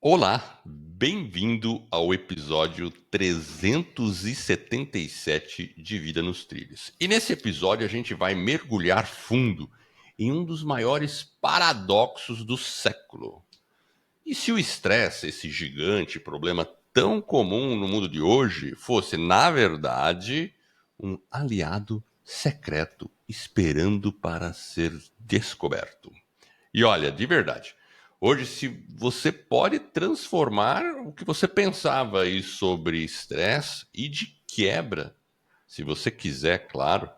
Olá, bem-vindo ao episódio 377 de Vida nos Trilhos. E nesse episódio a gente vai mergulhar fundo em um dos maiores paradoxos do século. E se o estresse, esse gigante problema tão comum no mundo de hoje, fosse, na verdade, um aliado secreto esperando para ser descoberto? E olha, de verdade, hoje se você pode transformar o que você pensava aí sobre estresse e de quebra, se você quiser, claro,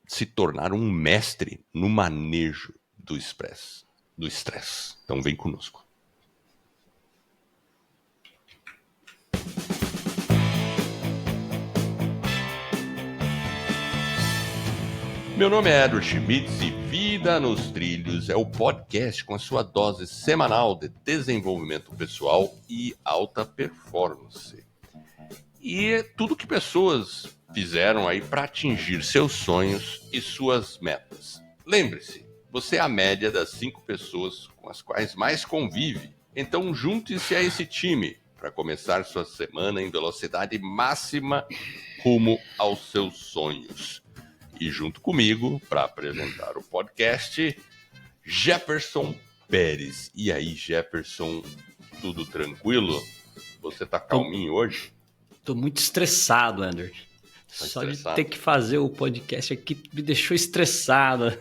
se tornar um mestre no manejo do estresse. Então vem conosco. Meu nome é Edward Schmitz e Vida nos Trilhos é o podcast com a sua dose semanal de desenvolvimento pessoal e alta performance. E tudo que pessoas fizeram aí para atingir seus sonhos e suas metas. Lembre-se, você é a média das 5 pessoas com as quais mais convive. Então junte-se a esse time para começar sua semana em velocidade máxima rumo aos seus sonhos. E junto comigo, para apresentar o podcast, Jefferson Pérez. E aí, Jefferson, tudo tranquilo? Você tá calminho hoje? Tô muito estressado, Edward. Só estressado? De ter que fazer o podcast aqui me deixou estressado.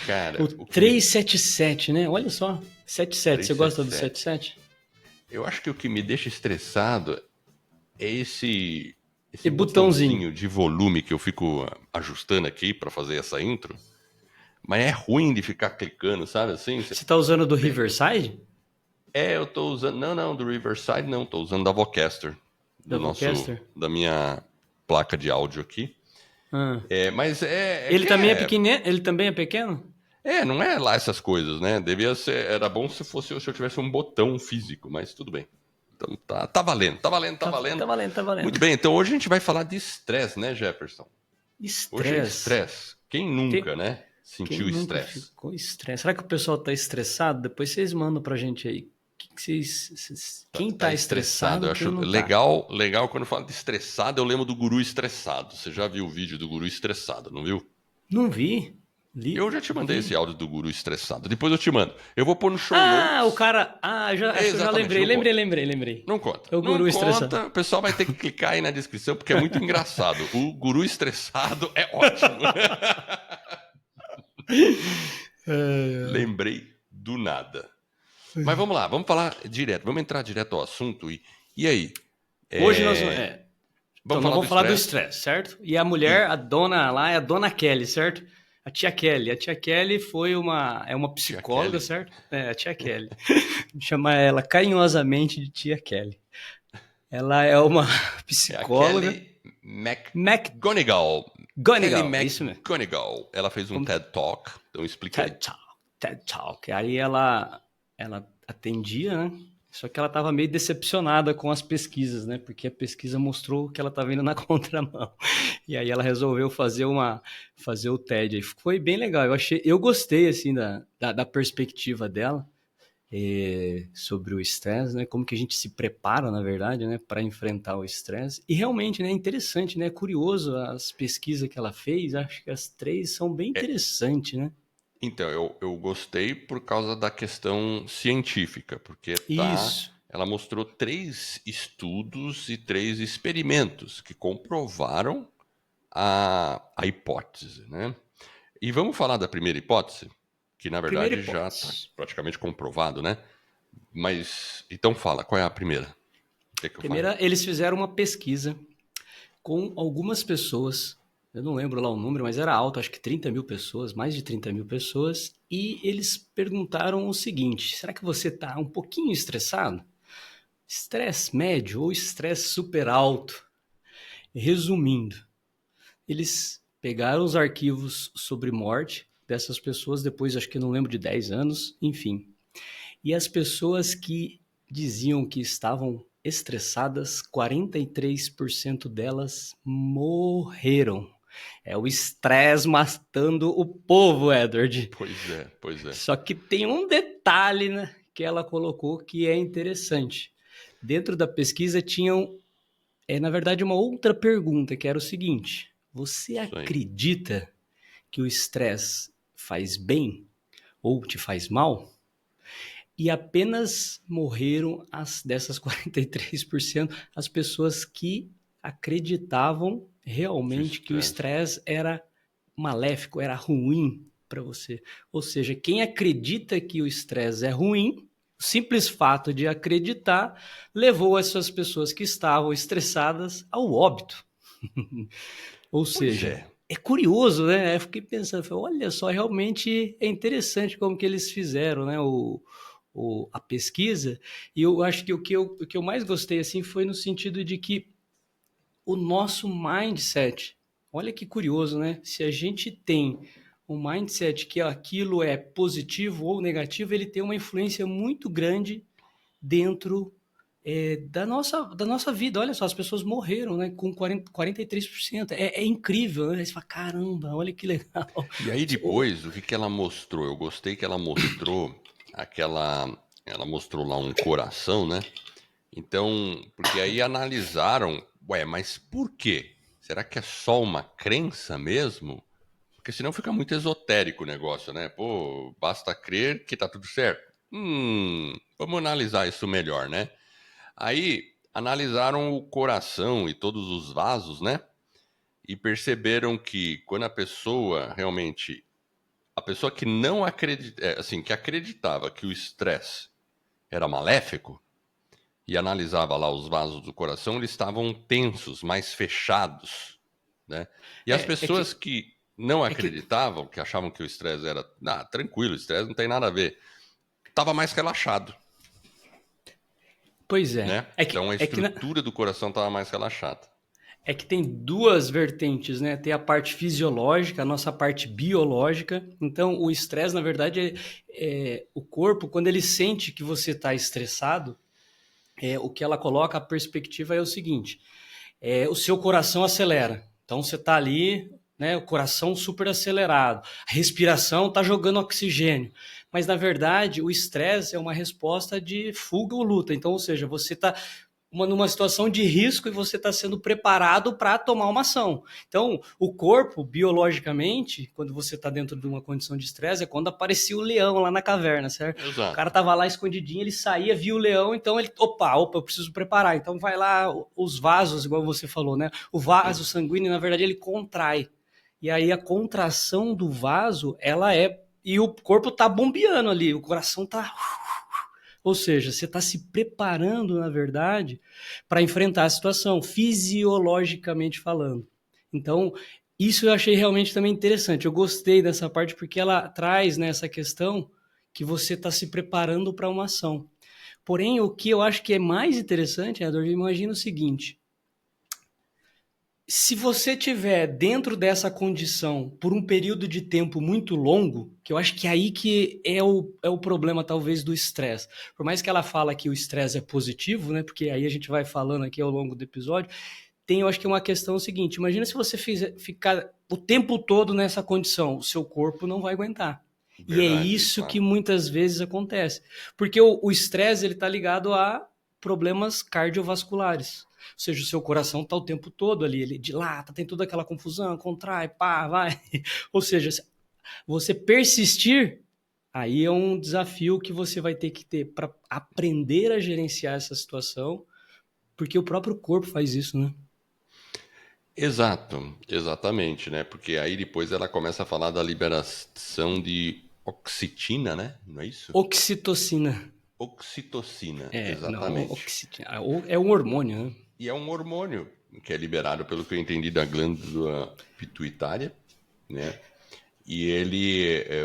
Cara, o 377, né? Olha só, 77. Você gosta do 77? Eu acho que o que me deixa estressado é esse botãozinho de volume que eu fico ajustando aqui para fazer essa intro. Mas é ruim de ficar clicando, sabe assim? Você tá usando do Riverside? Eu tô usando... Não, do Riverside não. Tô usando da Vocaster. Da minha placa de áudio aqui. Mas ele também é pequeno? Ele também é pequeno? Não é lá essas coisas, né? Devia ser... Era bom se eu tivesse um botão físico, mas tudo bem. Então tá valendo. Tá valendo. Muito bem, então hoje a gente vai falar de estresse, né, Jefferson? Hoje é estresse. Quem nunca, né? Sentiu estresse. Ficou estresse. Será que o pessoal tá estressado? Depois vocês mandam pra gente aí. Quem tá estressado? Eu acho legal quando fala de estressado, eu lembro do guru estressado. Você já viu o vídeo do guru estressado, não viu? Não vi. Eu já te mandei esse áudio do guru estressado. Depois eu te mando. Eu vou pôr no show notes. O cara... eu já lembrei. Não conta. É o guru estressado. O pessoal vai ter que clicar aí na descrição, porque é muito engraçado. O guru estressado é ótimo. Lembrei do nada. Mas vamos lá, vamos falar direto. Vamos entrar direto ao assunto. E aí? Hoje nós vamos falar do estresse, certo? E a mulher, a dona lá, é a dona Kelly, certo? A tia Kelly. A tia Kelly foi uma psicóloga, certo? A tia Kelly. Chama ela carinhosamente de tia Kelly. Ela é uma psicóloga. Kelly McGonigal. Isso mesmo. McGonigal. Ela fez um TED Talk, então explica aí. TED Talk. Aí ela atendia, né? Só que ela estava meio decepcionada com as pesquisas, né? Porque a pesquisa mostrou que ela estava indo na contramão. E aí ela resolveu fazer o TED. Aí foi bem legal. Eu gostei assim da perspectiva dela sobre o estresse, né? Como que a gente se prepara, na verdade, né? Para enfrentar o estresse. E realmente, né? É interessante, né? É curioso as pesquisas que ela fez. Acho que as 3 são bem interessantes, né? Então, eu gostei por causa da questão científica, porque ela mostrou 3 estudos e 3 experimentos que comprovaram a hipótese, né? E vamos falar da primeira hipótese, que na verdade já está praticamente comprovado, né? Mas, então fala, qual é a primeira? Primeira, eles fizeram uma pesquisa com algumas pessoas. Eu não lembro lá o número, mas era alto, acho que 30 mil pessoas, mais de 30 mil pessoas. E eles perguntaram o seguinte: será que você está um pouquinho estressado? Estresse médio ou estresse super alto? Resumindo, eles pegaram os arquivos sobre morte dessas pessoas, depois acho que não lembro de 10 anos, enfim. E as pessoas que diziam que estavam estressadas, 43% delas morreram. É o estresse matando o povo, Edward. Pois é. Só que tem um detalhe, né, que ela colocou que é interessante. Dentro da pesquisa tinham, na verdade, uma outra pergunta, que era o seguinte: você Isso aí. acredita que o estresse faz bem ou te faz mal? E apenas morreram dessas 43% as pessoas que acreditavam Que realmente que o estresse. estresse era maléfico, era ruim para você. Ou seja, quem acredita que o estresse é ruim, o simples fato de acreditar levou essas pessoas que estavam estressadas ao óbito. Ou Pois seja, é. é curioso, né? Eu fiquei pensando, olha só, realmente é interessante como que eles fizeram, né? A pesquisa. E eu acho que o que eu mais gostei assim foi no sentido de que o nosso mindset, olha que curioso, né? Se a gente tem um mindset que aquilo é positivo ou negativo, ele tem uma influência muito grande dentro da nossa vida. Olha só, as pessoas morreram, né, com 43%. É incrível, né? Você fala, caramba, olha que legal. E aí depois, o que que ela mostrou? Eu gostei que ela mostrou aquela... Ela mostrou lá um coração, né? Então, porque aí analisaram, ué, mas por quê? Será que é só uma crença mesmo? Porque senão fica muito esotérico o negócio, né? Pô, basta crer que tá tudo certo. Vamos analisar isso melhor, né? Aí analisaram o coração e todos os vasos, né? E perceberam que quando a pessoa realmente, a pessoa que não acredita, assim, que acreditava que o estresse era maléfico e analisava lá os vasos do coração, eles estavam tensos, mais fechados, né? E as É, é pessoas que, que não é que, acreditavam, que achavam que o estresse era, tranquilo, o estresse não tem nada a ver, estava mais relaxado, pois é, né? Então a estrutura do coração estava mais relaxada. é que tem duas vertentes, né? Tem a parte fisiológica, a nossa parte biológica. Então, o estresse, na verdade, o corpo, quando ele sente que você está estressado, o que ela coloca, a perspectiva é o seguinte: o seu coração acelera. Então você está ali, né, o coração super acelerado, a respiração está jogando oxigênio. Mas na verdade o estresse é uma resposta de fuga ou luta. Então, ou seja, você está numa situação de risco e você está sendo preparado para tomar uma ação. Então, o corpo, biologicamente, quando você está dentro de uma condição de estresse, é quando aparecia o leão lá na caverna, certo? O cara Exato. estava lá escondidinho, ele saía, via o leão, então ele, opa, eu preciso preparar. Então vai lá, os vasos, igual você falou, né? O vaso sanguíneo, na verdade, ele contrai. E aí a contração do vaso, ela é... E o corpo tá bombeando ali, o coração tá... Ou seja, você está se preparando, na verdade, para enfrentar a situação, fisiologicamente falando. Então, isso eu achei realmente também interessante. Eu gostei dessa parte porque ela traz nessa questão que você está se preparando para uma ação. Porém, o que eu acho que é mais interessante, Ador, imagina o seguinte: se você tiver dentro dessa condição por um período de tempo muito longo, que eu acho que é aí que é o problema talvez do estresse. Por mais que ela fala que o estresse é positivo, né? Porque aí a gente vai falando aqui ao longo do episódio, tem, eu acho que uma questão seguinte: imagina se você ficar o tempo todo nessa condição, o seu corpo não vai aguentar. E é Verdade, isso que claro. muitas vezes acontece. Porque o estresse ele está ligado a problemas cardiovasculares. Ou seja, o seu coração está o tempo todo ali, ele dilata, tem toda aquela confusão, contrai, pá, vai. Ou seja, você persistir, aí é um desafio que você vai ter que ter para aprender a gerenciar essa situação, porque o próprio corpo faz isso, né? Exato, exatamente, né? Porque aí depois ela começa a falar da liberação de oxitina, né? Não é isso? Oxitocina. Oxitocina, Não, exatamente. oxitocina. É um hormônio, né? E é um hormônio que é liberado, pelo que eu entendi, da glândula pituitária, né? E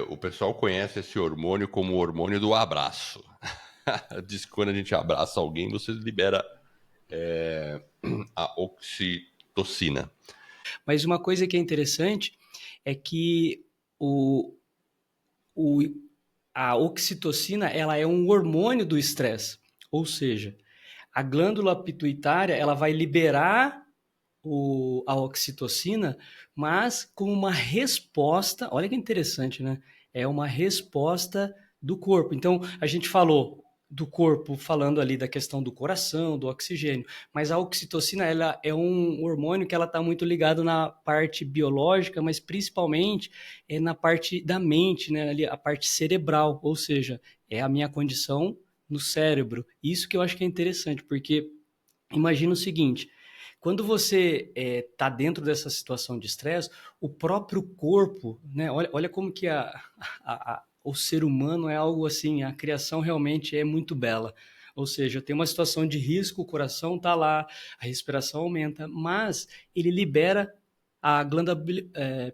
o pessoal conhece esse hormônio como o hormônio do abraço. Diz que quando a gente abraça alguém, você libera a oxitocina. Mas uma coisa que é interessante é que o, o, a oxitocina ela é um hormônio do estresse. Ou seja, a glândula pituitária ela vai liberar a oxitocina, mas como uma resposta, olha que interessante, né? É uma resposta do corpo. Então, a gente falou, do corpo, falando ali da questão do coração, do oxigênio, mas a oxitocina ela é um hormônio que ela está muito ligado na parte biológica, mas principalmente na parte da mente, né, ali, a parte cerebral, ou seja, é a minha condição no cérebro. Isso que eu acho que é interessante, porque imagina o seguinte, quando você está dentro dessa situação de estresse, o próprio corpo, né? Olha como que o ser humano é algo assim, a criação realmente é muito bela. Ou seja, tem uma situação de risco, o coração está lá, a respiração aumenta, mas ele libera a glândula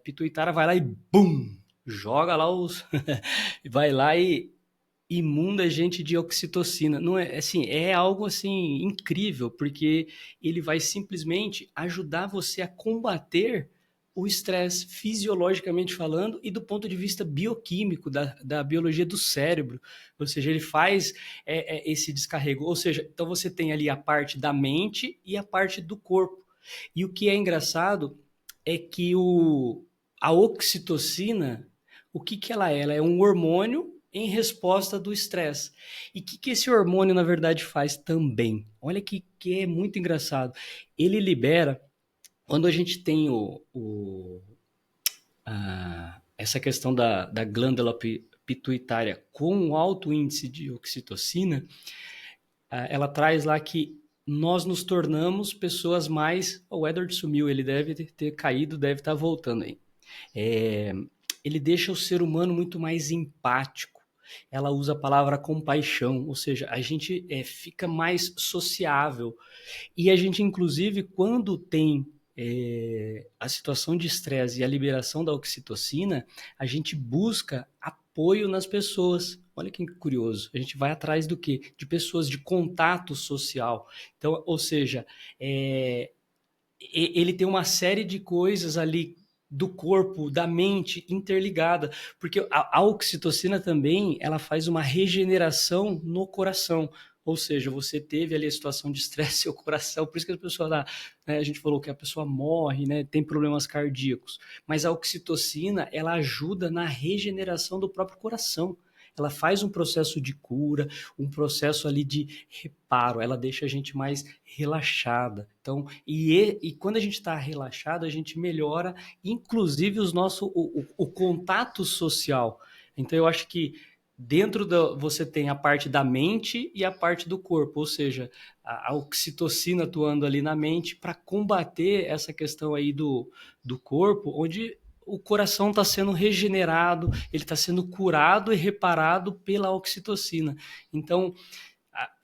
pituitária, vai lá e bum, joga lá os, vai lá e imunda a gente de oxitocina. Não é assim, é algo assim incrível, porque ele vai simplesmente ajudar você a combater o estresse, fisiologicamente falando, e do ponto de vista bioquímico, da biologia do cérebro. Ou seja, ele faz esse descarrego. Ou seja, então você tem ali a parte da mente e a parte do corpo. E o que é engraçado é que a oxitocina, o que ela é? Ela é um hormônio em resposta do estresse. E o que esse hormônio, na verdade, faz também? Olha que é muito engraçado. Ele libera, quando a gente tem essa questão da glândula pituitária com alto índice de oxitocina, ela traz lá que nós nos tornamos pessoas mais... O Edward sumiu, ele deve ter caído, deve estar voltando aí. Ele deixa o ser humano muito mais empático. Ela usa a palavra compaixão, ou seja, a gente fica mais sociável. E a gente, inclusive, quando tem a situação de estresse e a liberação da oxitocina, a gente busca apoio nas pessoas. Olha que curioso. A gente vai atrás do quê? De pessoas de contato social. Então, ou seja, ele tem uma série de coisas ali do corpo, da mente interligada, porque a oxitocina também ela faz uma regeneração no coração, ou seja, você teve ali a situação de estresse, seu coração, por isso que a pessoa né, a gente falou que a pessoa morre, né, tem problemas cardíacos, mas a oxitocina ela ajuda na regeneração do próprio coração. Ela faz um processo de cura, um processo ali de reparo, ela deixa a gente mais relaxada. Então, e quando a gente está relaxado, a gente melhora, inclusive, o contato social. Então, eu acho que dentro você tem a parte da mente e a parte do corpo, ou seja, a oxitocina atuando ali na mente para combater essa questão aí do corpo, onde o coração está sendo regenerado, ele está sendo curado e reparado pela oxitocina. Então,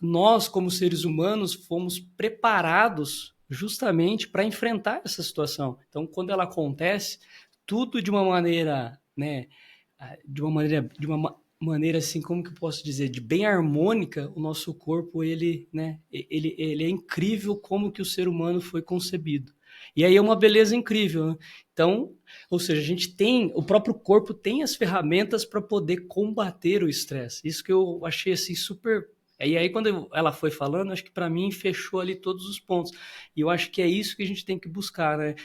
nós, como seres humanos, fomos preparados justamente para enfrentar essa situação. Então, quando ela acontece, tudo de uma maneira, né, de uma maneira assim, como que eu posso dizer, de bem harmônica, o nosso corpo, ele, né, ele é incrível como que o ser humano foi concebido. E aí é uma beleza incrível, né? Então, ou seja, a gente tem, o próprio corpo tem as ferramentas para poder combater o estresse. Isso que eu achei assim super. E aí quando ela foi falando, acho que para mim fechou ali todos os pontos. E eu acho que é isso que a gente tem que buscar, né?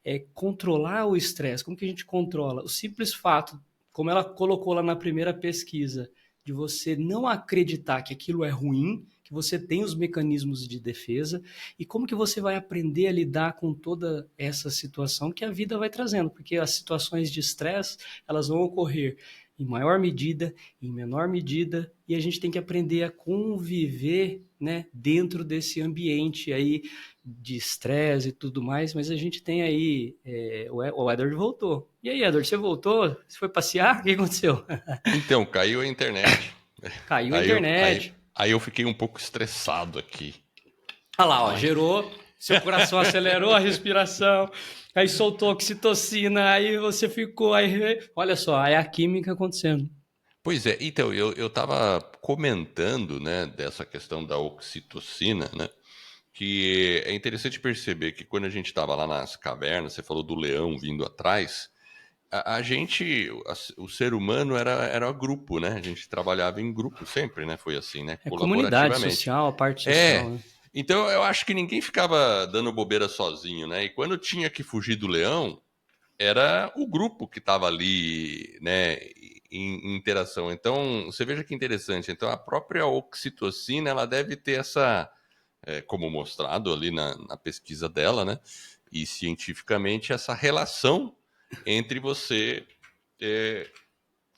É controlar o estresse. Como que a gente controla? O simples fato, como ela colocou lá na primeira pesquisa, de você não acreditar que aquilo é ruim, que você tem os mecanismos de defesa, e como que você vai aprender a lidar com toda essa situação que a vida vai trazendo, porque as situações de estresse, elas vão ocorrer em maior medida, em menor medida, e a gente tem que aprender a conviver, né, dentro desse ambiente aí de estresse e tudo mais, mas a gente tem aí, o Edward voltou. E aí, Edward, você voltou? Você foi passear? O que aconteceu? Então, caiu a internet. Caiu a Aí eu, aí, internet. aí eu fiquei um pouco estressado aqui. Olha lá, ó, Ai. gerou, seu coração acelerou a respiração, aí soltou oxitocina, aí você ficou, aí, olha só, aí a química acontecendo. Pois é, então, eu tava comentando, né, dessa questão da oxitocina, né, que é interessante perceber que quando a gente estava lá nas cavernas, você falou do leão vindo atrás, a gente, o ser humano era grupo, né, a gente trabalhava em grupo sempre, né, foi assim, né, É comunidade colaborativamente. social, a parte social, É, né? então eu acho que ninguém ficava dando bobeira sozinho, né, e quando tinha que fugir do leão, era o grupo que estava ali, né, em interação. Então, você veja que interessante. Então, a própria oxitocina, ela deve ter essa, como mostrado ali na pesquisa dela, né? E cientificamente, essa relação entre você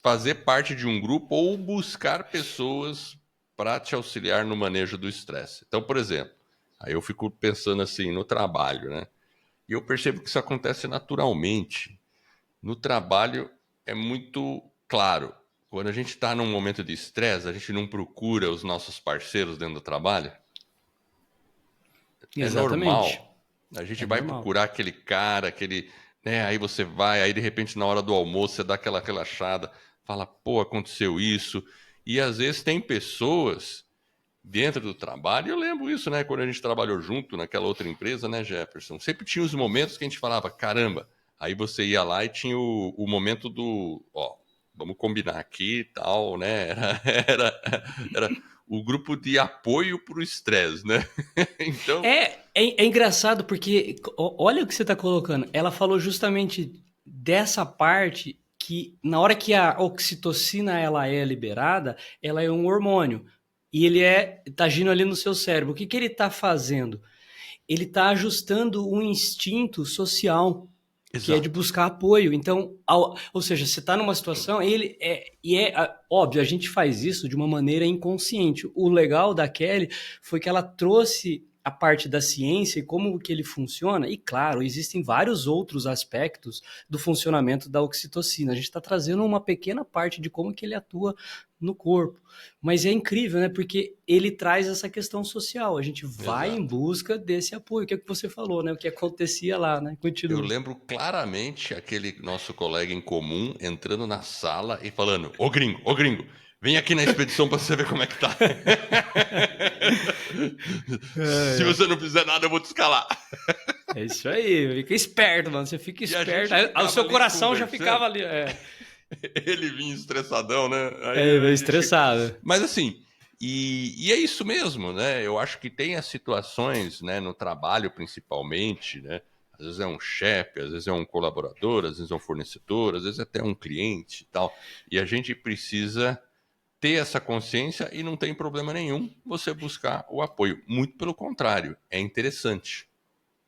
fazer parte de um grupo ou buscar pessoas para te auxiliar no manejo do estresse. Então, por exemplo, aí eu fico pensando assim no trabalho, né? E eu percebo que isso acontece naturalmente. No trabalho é muito claro. Quando a gente está num momento de estresse, a gente não procura os nossos parceiros dentro do trabalho. É Exatamente. normal. A gente É vai normal. procurar aquele cara, aquele, né? Aí você vai, aí de repente na hora do almoço você dá aquela relaxada, fala, pô, aconteceu isso. E às vezes tem pessoas dentro do trabalho, eu lembro isso, né? Quando a gente trabalhou junto naquela outra empresa, né, Jefferson? Sempre tinha os momentos que a gente falava, caramba, aí você ia lá e tinha o momento do, ó, vamos combinar aqui e tal, né? Era o grupo de apoio para o estresse, né? Então, É engraçado porque olha o que você está colocando. Ela falou justamente dessa parte que na hora que a oxitocina ela é liberada, ela é um hormônio e ele tá agindo ali no seu cérebro. O que ele está fazendo? Ele está ajustando um instinto social que é de exato. buscar apoio. Então, ou seja, você está numa situação, óbvio, a gente faz isso de uma maneira inconsciente. O legal da Kelly foi que ela trouxe a parte da ciência e como que ele funciona, e claro, existem vários outros aspectos do funcionamento da oxitocina. A gente está trazendo uma pequena parte de como que ele atua no corpo. Mas é incrível, né? Porque ele traz essa questão social. A gente vai em Exato. busca desse apoio, que é o que você falou, né? O que acontecia lá, né? Eu Continua. lembro claramente aquele nosso colega em comum entrando na sala e falando: ô gringo, vem aqui na expedição pra você ver como é que tá. Se É, você não fizer nada, eu vou te escalar. é isso aí, fica esperto, mano. Você fica E a esperto. gente Aí o ficava seu ali coração já conversando, ficava ali. ele vinha estressadão, né? Aí É a gente. estressado. Mas assim, e é isso mesmo, né? Eu acho que tem as situações, né, no trabalho principalmente, né? Às vezes é um chefe, às vezes é um colaborador, às vezes é um fornecedor, às vezes é até um cliente e tal. E a gente precisa ter essa consciência e não tem problema nenhum você buscar o apoio. Muito pelo contrário, é interessante.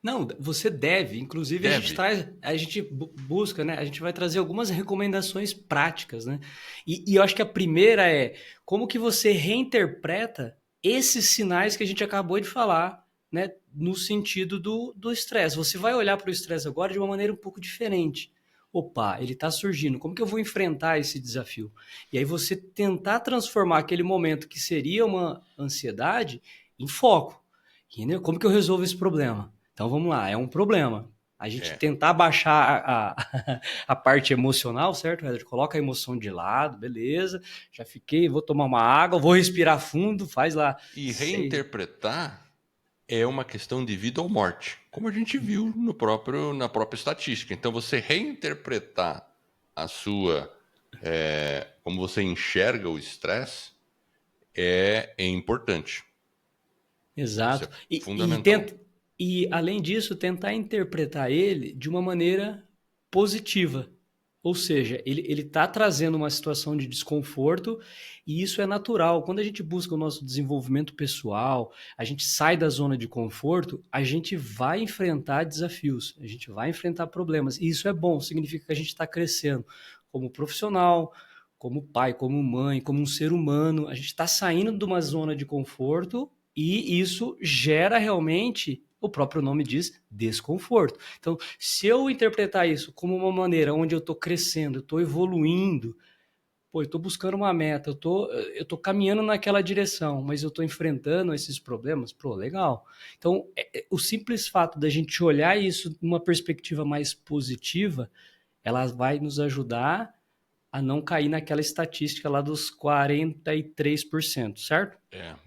Não, você deve. Inclusive, Deve. a gente busca, né? A gente vai trazer algumas recomendações práticas, né? E eu acho que a primeira é como que você reinterpreta esses sinais que a gente acabou de falar, né? No sentido do estresse. Você vai olhar para o estresse agora de uma maneira um pouco diferente. Opa, ele está surgindo. Como que eu vou enfrentar esse desafio? E aí você tentar transformar aquele momento que seria uma ansiedade em foco. Entendeu? Como que eu resolvo esse problema? Então vamos lá, é um problema. A gente É. tentar baixar a parte emocional, certo? A gente coloca a emoção de lado, beleza. Já fiquei, vou tomar uma água, vou respirar fundo, faz lá E 6. reinterpretar é uma questão de vida ou morte, como a gente viu na própria estatística. Então, você reinterpretar a sua, como você enxerga o estresse é importante. Isso Exato. é E, fundamental. e além disso, tentar interpretar ele de uma maneira positiva. Ou seja, ele está trazendo uma situação de desconforto e isso é natural. Quando a gente busca o nosso desenvolvimento pessoal, a gente sai da zona de conforto, a gente vai enfrentar desafios, a gente vai enfrentar problemas. E isso é bom, significa que a gente está crescendo como profissional, como pai, como mãe, como um ser humano. A gente está saindo de uma zona de conforto e isso gera realmente, o próprio nome diz, desconforto. Então, se eu interpretar isso como uma maneira onde eu estou crescendo, eu estou evoluindo, pô, eu estou buscando uma meta, eu tô caminhando naquela direção, mas eu estou enfrentando esses problemas, pô, legal. Então, o simples fato da gente olhar isso numa perspectiva mais positiva, ela vai nos ajudar a não cair naquela estatística lá dos 43%, certo?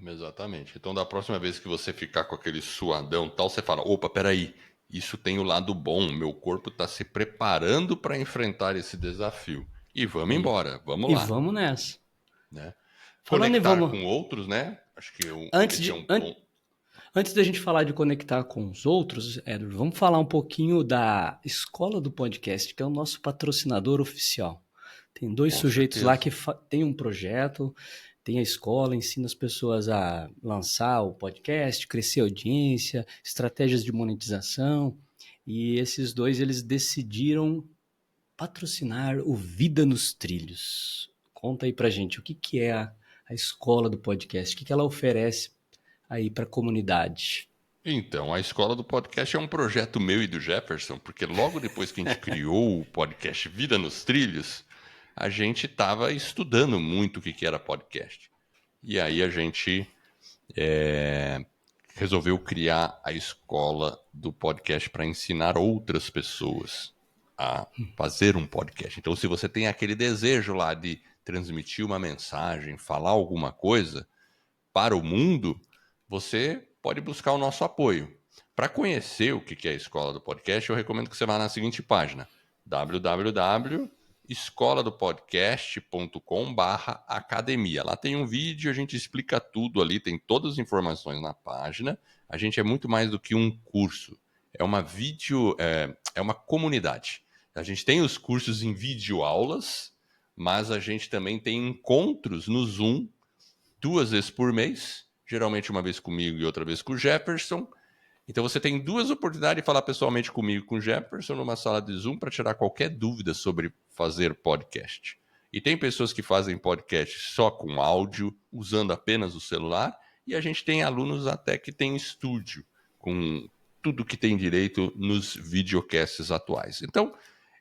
Exatamente. Então, da próxima vez que você ficar com aquele suadão e tal, você fala: opa, peraí, isso tem o lado bom, meu corpo está se preparando para enfrentar esse desafio. E vamos E, embora, vamos e lá. vamos nessa. Né? Falando em Conectar vamos, com outros, né? Acho que antes esse é de, um an- ponto. antes da gente falar de conectar com os outros, Edward, vamos falar um pouquinho da Escola do Podcast, que é o nosso patrocinador oficial. Tem dois Com sujeitos certeza. lá que têm um projeto, tem a escola, ensina as pessoas a lançar o podcast, crescer a audiência, estratégias de monetização. E esses dois, eles decidiram patrocinar o Vida nos Trilhos. Conta aí pra gente, o que que é a escola do podcast? O que que ela oferece aí pra comunidade? Então, a Escola do Podcast é um projeto meu e do Jefferson, porque logo depois que a gente criou o podcast Vida nos Trilhos, a gente estava estudando muito o que que era podcast. E aí a gente resolveu criar a Escola do Podcast para ensinar outras pessoas a fazer um podcast. Então, se você tem aquele desejo lá de transmitir uma mensagem, falar alguma coisa para o mundo, você pode buscar o nosso apoio. Para conhecer o que é a Escola do Podcast, eu recomendo que você vá na seguinte página: www.escoladopodcast.com/academia. Lá tem um vídeo, a gente explica tudo ali, tem todas as informações na página. A gente é muito mais do que um curso. É uma é uma comunidade. A gente tem os cursos em videoaulas, mas a gente também tem encontros no Zoom 2 vezes por mês, geralmente uma vez comigo e outra vez com o Jefferson. Então você tem 2 oportunidades de falar pessoalmente comigo e com o Jefferson numa sala de Zoom para tirar qualquer dúvida sobre fazer podcast. E tem pessoas que fazem podcast só com áudio, usando apenas o celular, e a gente tem alunos até que tem estúdio, com tudo que tem direito nos videocasts atuais. Então,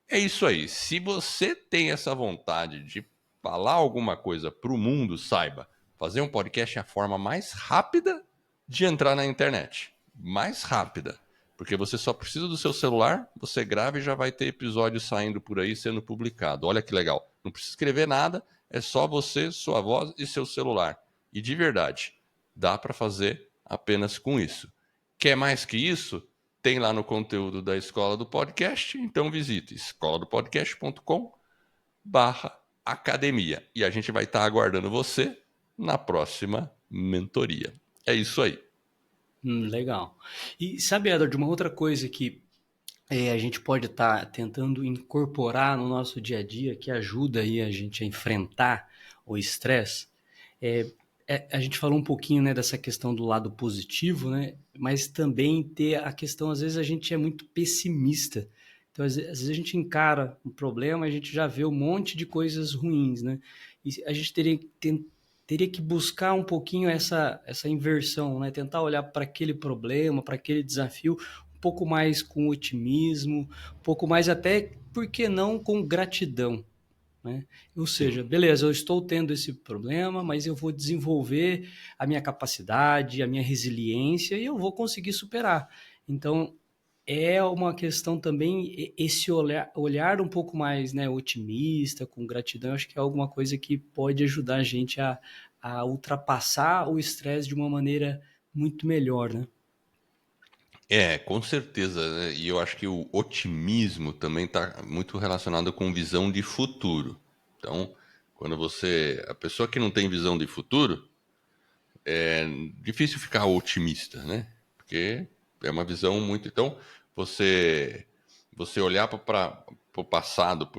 é isso aí. Se você tem essa vontade de falar alguma coisa para o mundo, saiba, fazer um podcast é a forma mais rápida de entrar na internet. Mais rápida. Porque você só precisa do seu celular, você grava e já vai ter episódio saindo por aí sendo publicado. Olha que legal. Não precisa escrever nada, é só você, sua voz e seu celular. E de verdade, dá para fazer apenas com isso. Quer mais que isso? Tem lá no conteúdo da Escola do Podcast, então visite escoladopodcast.com/academia. E a gente vai estar aguardando você na próxima mentoria. É isso aí. Legal. E sabe, Edward, uma outra coisa que a gente pode estar tentando incorporar no nosso dia a dia, que ajuda aí a gente a enfrentar o estresse, é, a gente falou um pouquinho, né, dessa questão do lado positivo, né, mas também ter a questão, às vezes a gente é muito pessimista. Então, às vezes a gente encara um problema, a gente já vê um monte de coisas ruins, né? E a gente teria que buscar um pouquinho essa inversão, né? Tentar olhar para aquele problema, para aquele desafio, um pouco mais com otimismo, um pouco mais até, por que não, com gratidão, né? Ou seja, Sim. beleza, eu estou tendo esse problema, mas eu vou desenvolver a minha capacidade, a minha resiliência e eu vou conseguir superar. Então, é uma questão também, esse olhar um pouco mais, né, otimista, com gratidão, acho que é alguma coisa que pode ajudar a gente a ultrapassar o estresse de uma maneira muito melhor, né? Com certeza, né? E eu acho que o otimismo também está muito relacionado com visão de futuro. Então, quando você. A pessoa que não tem visão de futuro, é difícil ficar otimista, né? Porque é uma visão muito. Então, você olhar para o passado,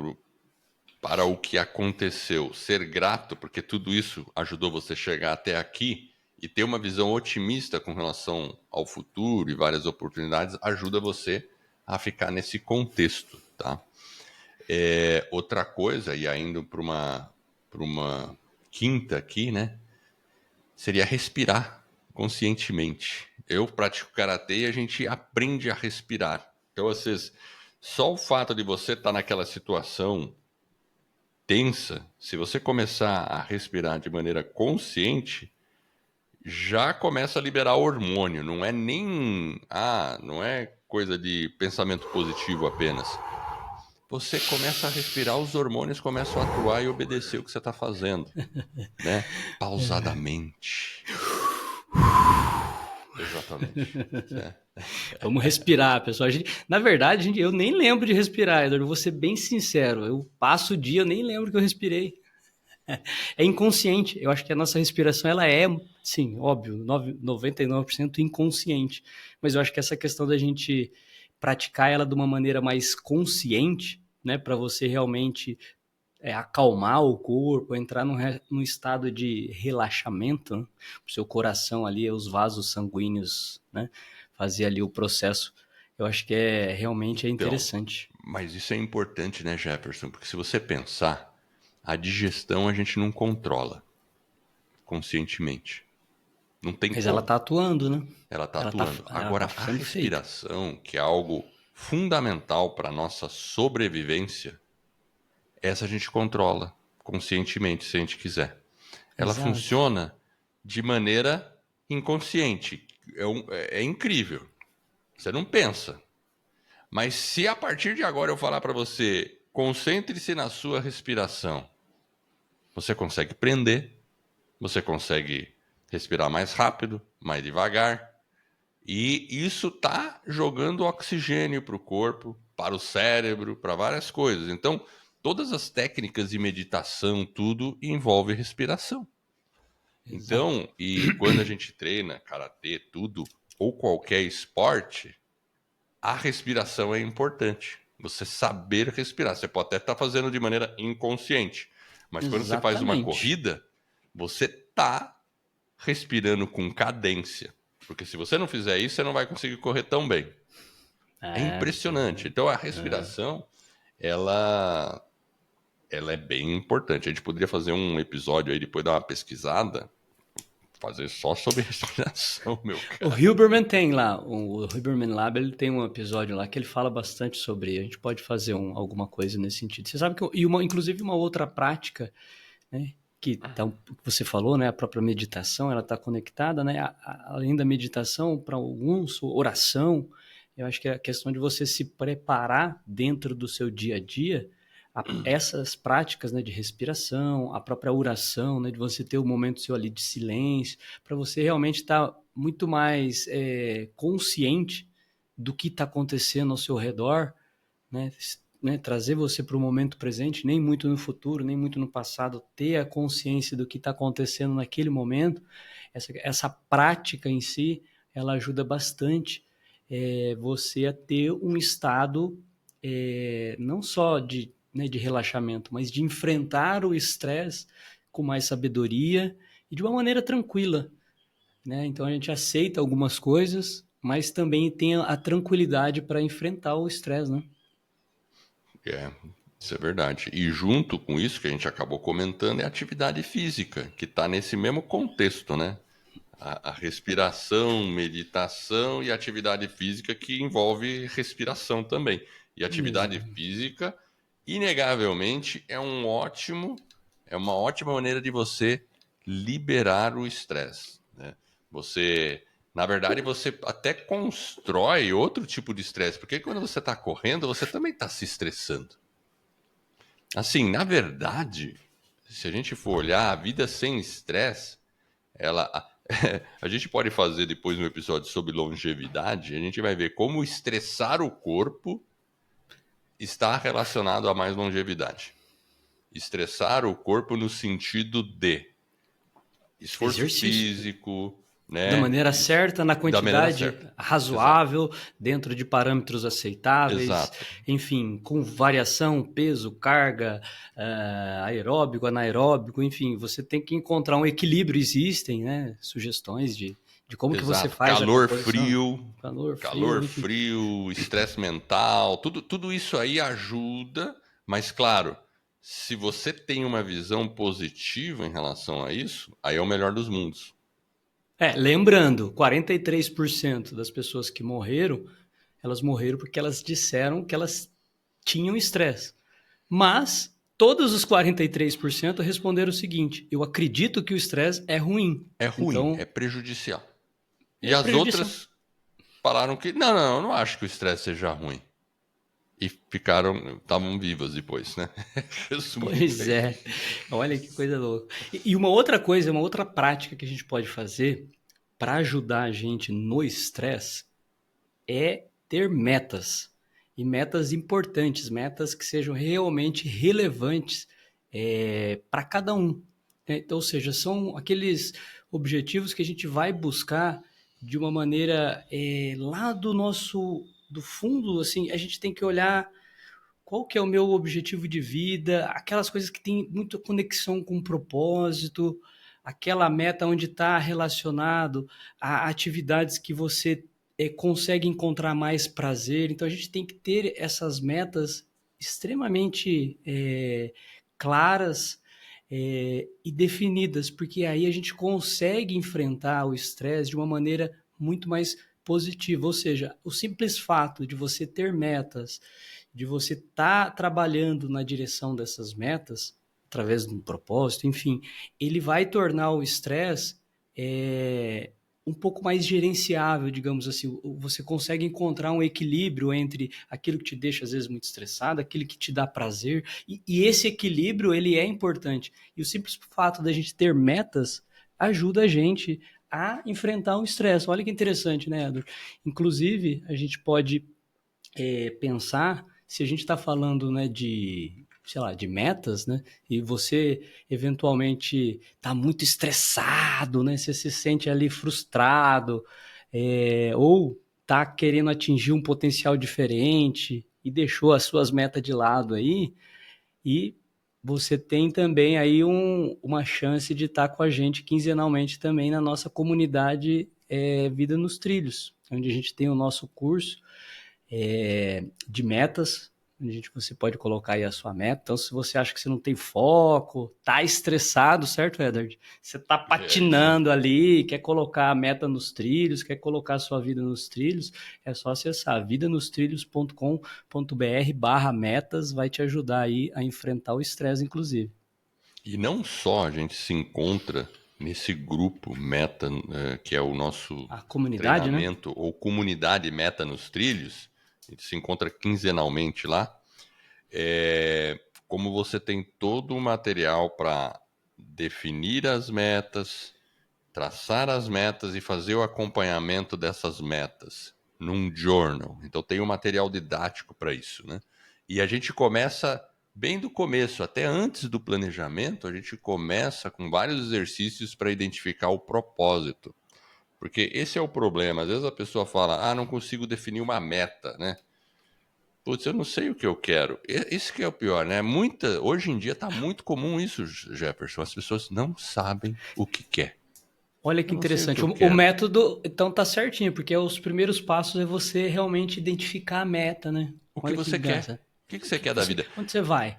para o que aconteceu, ser grato, porque tudo isso ajudou você a chegar até aqui, e ter uma visão otimista com relação ao futuro e várias oportunidades, ajuda você a ficar nesse contexto, tá? Outra coisa, e ainda para uma quinta aqui, né? Seria respirar conscientemente. Eu pratico karatê e a gente aprende a respirar. Então, às vezes, só o fato de você estar naquela situação tensa, se você começar a respirar de maneira consciente, já começa a liberar hormônio. Não é nem. Não é coisa de pensamento positivo apenas. Você começa a respirar, os hormônios começam a atuar e obedecer o que você está fazendo, né? Pausadamente. Exatamente. É. Vamos respirar, pessoal. Na verdade, eu nem lembro de respirar, Eduardo. Vou ser bem sincero. Eu passo o dia, eu nem lembro que eu respirei. É inconsciente. Eu acho que a nossa respiração, ela é, sim, óbvio, 99% inconsciente. Mas eu acho que essa questão da gente praticar ela de uma maneira mais consciente, né, para você realmente acalmar o corpo, entrar num estado de relaxamento, né? O seu coração ali, os vasos sanguíneos, né? Fazer ali o processo. Eu acho que realmente é Então, interessante. mas isso é importante, né, Jefferson? Porque se você pensar, a digestão a gente não controla conscientemente. Não tem Mas ela como. está atuando, né? Ela está Ela está atuando. ela Agora, tá a fazendo efeito. respiração, que é algo fundamental para a nossa sobrevivência, essa a gente controla conscientemente, se a gente quiser. Ela Exato. funciona de maneira inconsciente. É incrível. Você não pensa. Mas se a partir de agora eu falar para você, concentre-se na sua respiração, você consegue prender, você consegue respirar mais rápido, mais devagar. E isso está jogando oxigênio para o corpo, para o cérebro, para várias coisas. Então, todas as técnicas de meditação, tudo envolve respiração. Exato. Então, e quando a gente treina karatê, tudo, ou qualquer esporte, a respiração é importante. Você saber respirar. Você pode até estar fazendo de maneira inconsciente, mas quando você faz uma Exatamente. corrida, você está respirando com cadência. Porque se você não fizer isso, você não vai conseguir correr tão bem. É impressionante. Então a respiração, ela, ela é bem importante. A gente poderia fazer um episódio aí, depois dar uma pesquisada, fazer só sobre respiração, meu O cara. Hilberman tem lá, o Hilberman Lab, ele tem um episódio lá que ele fala bastante sobre. A gente pode fazer alguma coisa nesse sentido. Você sabe que, inclusive, uma outra prática, né, que você falou, né, a própria meditação, ela está conectada, né, além da meditação, para alguns, oração. Eu acho que é a questão de você se preparar dentro do seu dia a dia, essas práticas, né, de respiração, a própria oração, né, de você ter um momento seu ali de silêncio, para você realmente estar muito mais consciente do que está acontecendo ao seu redor, né, trazer você para o momento presente, nem muito no futuro, nem muito no passado, ter a consciência do que está acontecendo naquele momento. Essa prática em si, ela ajuda bastante você a ter um estado não só de relaxamento, mas de enfrentar o estresse com mais sabedoria e de uma maneira tranquila, né? Então a gente aceita algumas coisas, mas também tem a tranquilidade para enfrentar o estresse, né? É, isso é verdade. E junto com isso que a gente acabou comentando é a atividade física, que está nesse mesmo contexto, né? A respiração, meditação e atividade física que envolve respiração também. E atividade Exato. física, inegavelmente, é uma ótima maneira de você liberar o estresse, né? Você, na verdade, você até constrói outro tipo de estresse, porque quando você está correndo, você também está se estressando. Assim, na verdade, se a gente for olhar a vida sem estresse, ela a gente pode fazer depois um episódio sobre longevidade, a gente vai ver como estressar o corpo está relacionado a mais longevidade. Estressar o corpo no sentido de esforço Exercício. físico, Da né? maneira certa, na Da maneira quantidade certa. Exato. razoável, dentro de parâmetros aceitáveis, Exato. enfim, com variação, peso, carga, aeróbico, anaeróbico, enfim, você tem que encontrar um equilíbrio. Existem, né, sugestões de como que você Exato. faz a composição, Calor, enfim. frio, estresse mental, tudo isso aí ajuda, mas claro, se você tem uma visão positiva em relação a isso, aí é o melhor dos mundos. Lembrando, 43% das pessoas que morreram, elas morreram porque elas disseram que elas tinham estresse. Mas todos os 43% responderam o seguinte: eu acredito que o estresse é ruim. É ruim, é Então, prejudicial. E é as prejudicial. outras falaram que não, eu não acho que o estresse seja ruim. E estavam vivas depois, né? Resumindo Pois é é, isso. olha que coisa louca. E uma outra coisa, uma outra prática que a gente pode fazer para ajudar a gente no estresse é ter metas. E metas importantes, metas que sejam realmente relevantes para cada um. Então, ou seja, são aqueles objetivos que a gente vai buscar de uma maneira lá do fundo, assim, a gente tem que olhar qual que é o meu objetivo de vida, aquelas coisas que têm muita conexão com o propósito, aquela meta onde está relacionado a atividades que você consegue encontrar mais prazer. Então a gente tem que ter essas metas extremamente claras e definidas, porque aí a gente consegue enfrentar o estresse de uma maneira muito mais positiva. Ou seja, o simples fato de você ter metas, de você estar trabalhando na direção dessas metas, através de um propósito, enfim, ele vai tornar o estresse um pouco mais gerenciável, digamos assim. Você consegue encontrar um equilíbrio entre aquilo que te deixa, às vezes, muito estressado, aquilo que te dá prazer, e esse equilíbrio, ele é importante. E o simples fato da gente ter metas ajuda a gente a enfrentar o estresse. Olha que interessante, né, Edward? Inclusive, a gente pode pensar, se a gente está falando, né, de, sei lá, de metas, né, e você eventualmente está muito estressado, né, você se sente ali frustrado, ou está querendo atingir um potencial diferente e deixou as suas metas de lado aí, e você tem também aí uma chance de estar com a gente quinzenalmente também na nossa comunidade Vida nos Trilhos, onde a gente tem o nosso curso de metas, onde você pode colocar aí a sua meta. Então, se você acha que você não tem foco, tá estressado, certo, Edward? Você tá patinando ali, quer colocar a meta nos trilhos, quer colocar a sua vida nos trilhos, é só acessar vidanostrilhos.com.br/metas, vai te ajudar aí a enfrentar o estresse, inclusive. E não só a gente se encontra nesse grupo Meta, que é o nosso A comunidade, né? treinamento ou comunidade Meta nos Trilhos, a gente se encontra quinzenalmente lá, como você tem todo o material para definir as metas, traçar as metas e fazer o acompanhamento dessas metas num journal. Então tem um material didático para isso, né? E a gente começa bem do começo, até antes do planejamento, a gente começa com vários exercícios para identificar o propósito. Porque esse é o problema. Às vezes a pessoa fala, não consigo definir uma meta, né? Putz, eu não sei o que eu quero. Esse que é o pior, né? Hoje em dia está muito comum isso, Jefferson. As pessoas não sabem o que quer. Olha que Eu não sei o que interessante. eu O quero. método, então, tá certinho, porque os primeiros passos é você realmente identificar a meta, né? O que Olha que você quer? graça. O que você quer da vida? Onde você vai?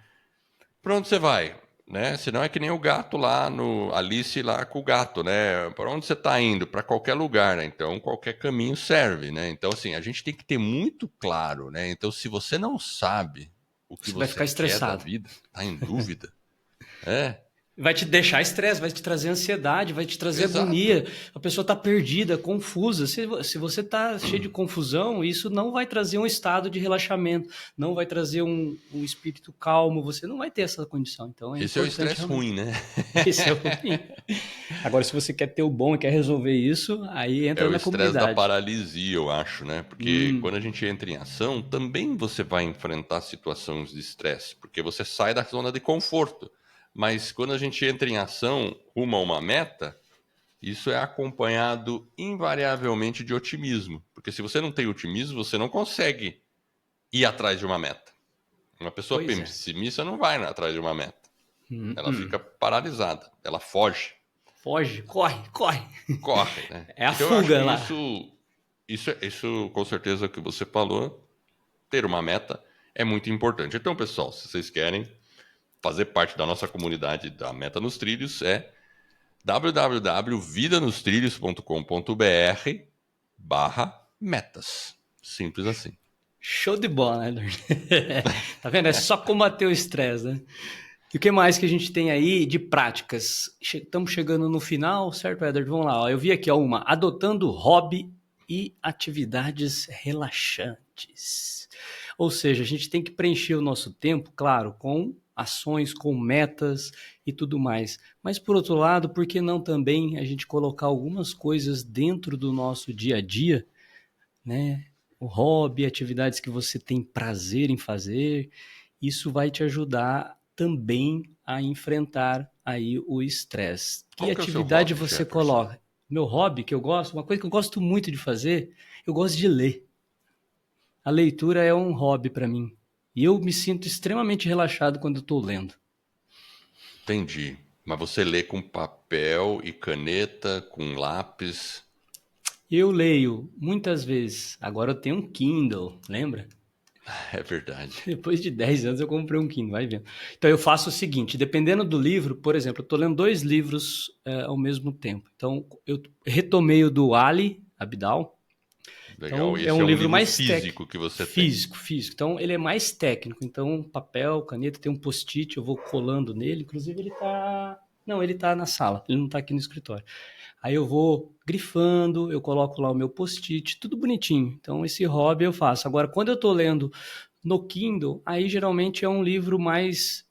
Para onde você vai? Né? Senão é que nem o gato lá no Alice lá com o gato, né? Para onde você está indo? Para qualquer lugar, né? Então qualquer caminho serve, né? Então assim, a gente tem que ter muito claro, né? Então se você não sabe o que Você vai você ficar quer da estressado. vida, tá em dúvida, é, Vai te deixar estresse, vai te trazer ansiedade, vai te trazer exato. agonia. A pessoa está perdida, confusa. Se você está cheio de confusão, isso não vai trazer um estado de relaxamento, não vai trazer um espírito calmo. Você não vai ter essa condição. Então é Esse é o importante estresse realmente. ruim, né? Esse é o ruim. Agora, se você quer ter o bom e quer resolver isso, aí É entra o na estresse da comunidade. paralisia, eu acho, né? Porque quando a gente entra em ação, também você vai enfrentar situações de estresse, porque você sai da zona de conforto. Mas quando a gente entra em ação rumo a uma meta, isso é acompanhado invariavelmente de otimismo. Porque se você não tem otimismo, você não consegue ir atrás de uma meta. Uma pessoa Pois é. pessimista não vai atrás de uma meta. Ela Hum. fica paralisada, ela foge, Foge, corre, corre. corre, né? É a Então eu acho que fuga lá. isso com certeza que você falou, ter uma meta é muito importante. Então, pessoal, se vocês querem fazer parte da nossa comunidade da Meta nos Trilhos, é www.vidanostrilhos.com.br/metas. Simples assim. Show de bola, né, Edward? Tá vendo? É só combater o estresse, né? E o que mais que a gente tem aí de práticas? Estamos chegando no final, certo, Edward? Vamos lá. Ó. Eu vi aqui ó, uma. Adotando hobby e atividades relaxantes. Ou seja, a gente tem que preencher o nosso tempo, claro, com ações, com metas e tudo mais. Mas, por outro lado, por que não também a gente colocar algumas coisas dentro do nosso dia a dia, né? O hobby, atividades que você tem prazer em fazer, isso vai te ajudar também a enfrentar aí o estresse. Que Qual que é o seu atividade hobby, você Jefferson? coloca? Meu hobby que eu gosto, uma coisa que eu gosto muito de fazer, eu gosto de ler. A leitura é um hobby para mim. E eu me sinto extremamente relaxado quando eu estou lendo. Entendi. Mas você lê com papel e caneta, com lápis? Eu leio muitas vezes. Agora eu tenho um Kindle, lembra? É verdade. Depois de 10 anos eu comprei um Kindle, vai vendo. Então eu faço o seguinte, dependendo do livro, por exemplo, eu estou lendo 2 livros ao mesmo tempo. Então eu retomei o do Ali Abidal. Legal. Então é Esse um é um livro livro mais técnico. físico que você tem. Físico. Então ele é mais técnico. Então papel, caneta, tem um post-it, eu vou colando nele. Inclusive ele tá... Não, ele tá na sala, ele não tá aqui no escritório. Aí eu vou grifando, eu coloco lá o meu post-it, tudo bonitinho. Então esse hobby eu faço. Agora, quando eu tô lendo no Kindle, aí geralmente é um livro mais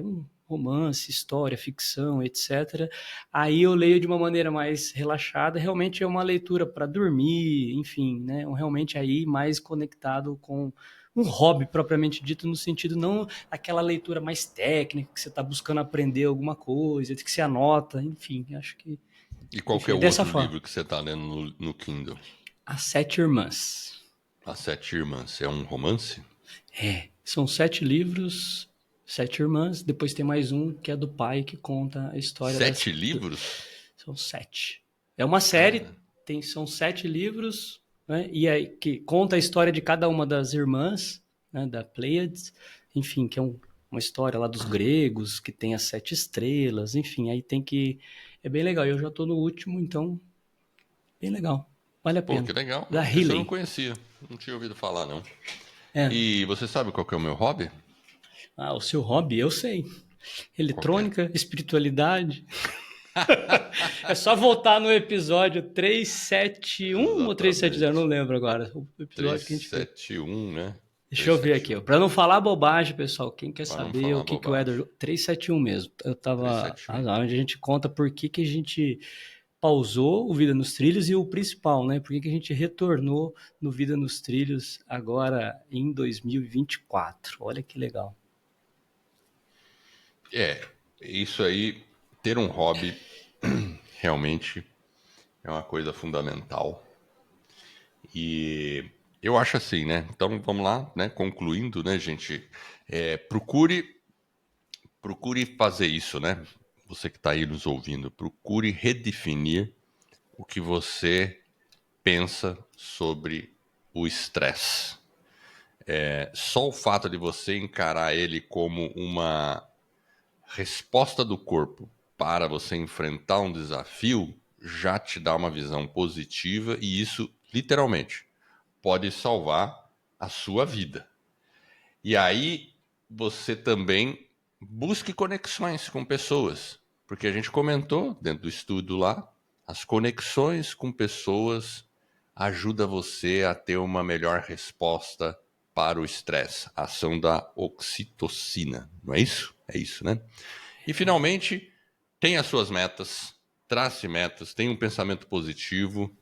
um romance, história, ficção, etc. Aí eu leio de uma maneira mais relaxada, realmente é uma leitura para dormir, enfim, né? Realmente aí mais conectado com um hobby propriamente dito, no sentido não aquela leitura mais técnica, que você está buscando aprender alguma coisa, que você anota, enfim, acho que E qual que enfim, é é o dessa outro forma. livro que você está lendo no Kindle? As Sete Irmãs. As Sete Irmãs. É um romance? São 7 livros, 7 irmãs. Depois tem mais um que é do pai que conta a história das. 7 livros? São 7. É uma série, Cara, são 7 livros, né? E aí que conta a história de cada uma das irmãs, né? Da Pleiades, enfim, que é uma história lá dos gregos, que tem as 7 estrelas, enfim, aí tem que. É bem legal. Eu já estou no último, então, bem legal. Vale a pô, pena. que legal. Da Esse eu não Healy. conhecia. Não tinha ouvido falar, não. É. E você sabe qual que é o meu hobby? Ah, o seu hobby, eu sei. Qual que é? Eletrônica, espiritualidade. É só voltar no episódio 371 ou 370, não Exatamente. lembro agora. O episódio que a gente fez. 371, né? Deixa eu ver aqui, ó. 371. Para não falar bobagem, pessoal, quem quer Para não saber o falar que que o bobagem. Éder... 371 mesmo. Eu tava... 371. Onde a gente conta por que que a gente pausou o Vida nos Trilhos e o principal, né? Por que que a gente retornou no Vida nos Trilhos agora em 2024. Olha que legal. Isso aí, ter um hobby realmente é uma coisa fundamental. E eu acho assim, né? Então vamos lá, né? Concluindo, né, gente? Procure fazer isso, né? Você que está aí nos ouvindo, procure redefinir o que você pensa sobre o estresse. Só o fato de você encarar ele como uma resposta do corpo para você enfrentar um desafio já te dá uma visão positiva e isso, literalmente, pode salvar a sua vida. E aí você também busque conexões com pessoas, porque a gente comentou dentro do estudo lá, as conexões com pessoas ajuda você a ter uma melhor resposta para o estresse, a ação da oxitocina, não é isso? É isso, né? E finalmente, tenha as suas metas, trace metas, tenha um pensamento positivo.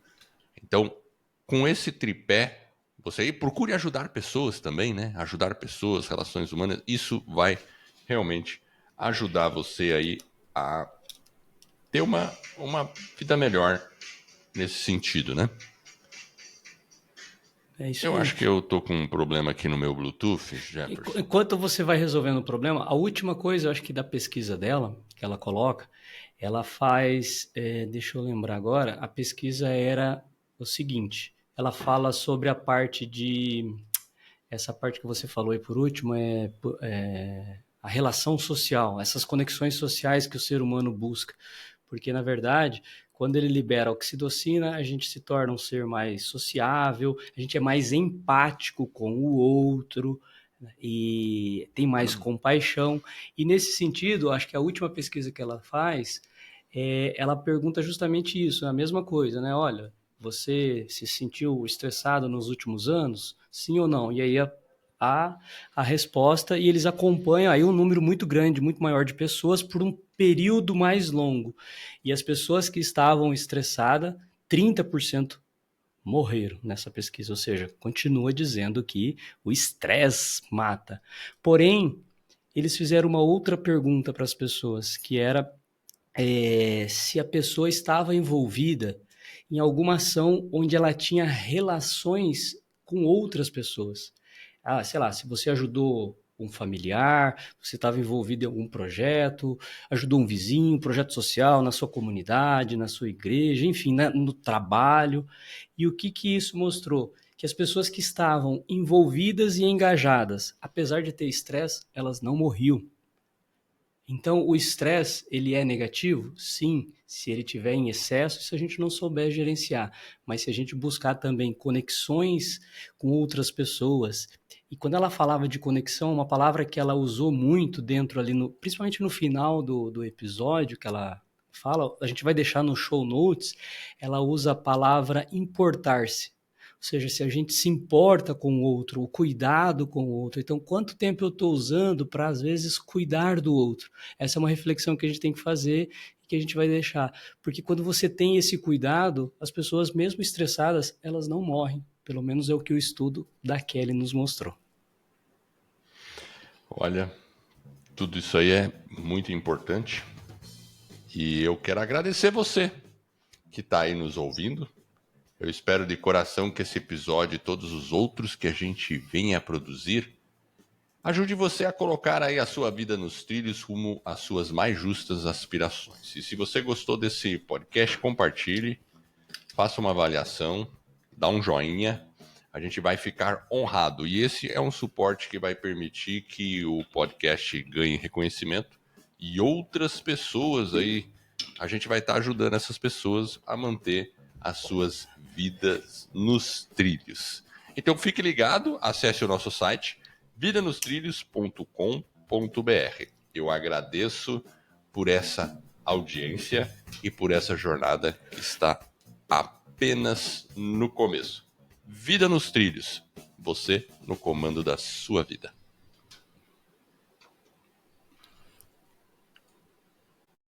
Então, com esse tripé, você aí procure ajudar pessoas também, né? Ajudar pessoas, relações humanas, isso vai realmente ajudar você aí a ter uma vida melhor nesse sentido, né? É isso Eu aí. acho que eu tô com um problema aqui no meu Bluetooth, Jefferson. Enquanto você vai resolvendo o problema, a última coisa, eu acho que da pesquisa dela, que ela coloca, ela faz, deixa eu lembrar agora, a pesquisa era o seguinte, ela fala sobre a parte de, essa parte que você falou aí por último, a relação social, essas conexões sociais que o ser humano busca. Porque, na verdade, quando ele libera a oxitocina, a gente se torna um ser mais sociável, a gente é mais empático com o outro, né, e tem mais compaixão. E nesse sentido, acho que a última pesquisa que ela faz, ela pergunta justamente isso, a mesma coisa, né? Olha, você se sentiu estressado nos últimos anos? Sim ou não? E aí a resposta, e eles acompanham aí um número muito grande, muito maior de pessoas por um período mais longo. E as pessoas que estavam estressadas, 30% morreram nessa pesquisa, ou seja, continua dizendo que o estresse mata. Porém, eles fizeram uma outra pergunta para as pessoas, que era se a pessoa estava envolvida em alguma ação onde ela tinha relações com outras pessoas. sei lá, se você ajudou um familiar, você estava envolvido em algum projeto, ajudou um vizinho, um projeto social na sua comunidade, na sua igreja, enfim, no trabalho. E o que isso mostrou? Que as pessoas que estavam envolvidas e engajadas, apesar de ter estresse, elas não morriam. Então, o estresse, ele é negativo? Sim, se ele tiver em excesso, se a gente não souber gerenciar. Mas se a gente buscar também conexões com outras pessoas. E quando ela falava de conexão, uma palavra que ela usou muito dentro ali, principalmente no final do episódio que ela fala, a gente vai deixar no show notes, ela usa a palavra importar-se. Ou seja, se a gente se importa com o outro, o cuidado com o outro. Então, quanto tempo eu estou usando para, às vezes, cuidar do outro? Essa é uma reflexão que a gente tem que fazer e que a gente vai deixar. Porque quando você tem esse cuidado, as pessoas, mesmo estressadas, elas não morrem. Pelo menos é o que o estudo da Kelly nos mostrou. Olha, tudo isso aí é muito importante. E eu quero agradecer você que está aí nos ouvindo. Eu espero de coração que esse episódio e todos os outros que a gente venha a produzir ajude você a colocar aí a sua vida nos trilhos rumo às suas mais justas aspirações. E se você gostou desse podcast, compartilhe, faça uma avaliação, dá um joinha, a gente vai ficar honrado. E esse é um suporte que vai permitir que o podcast ganhe reconhecimento e outras pessoas aí, a gente vai estar ajudando essas pessoas a manter as suas vidas nos trilhos. Então fique ligado, acesse o nosso site vidanostrilhos.com.br. Eu agradeço por essa audiência e por essa jornada que está apenas no começo. Vida nos trilhos, você no comando da sua vida.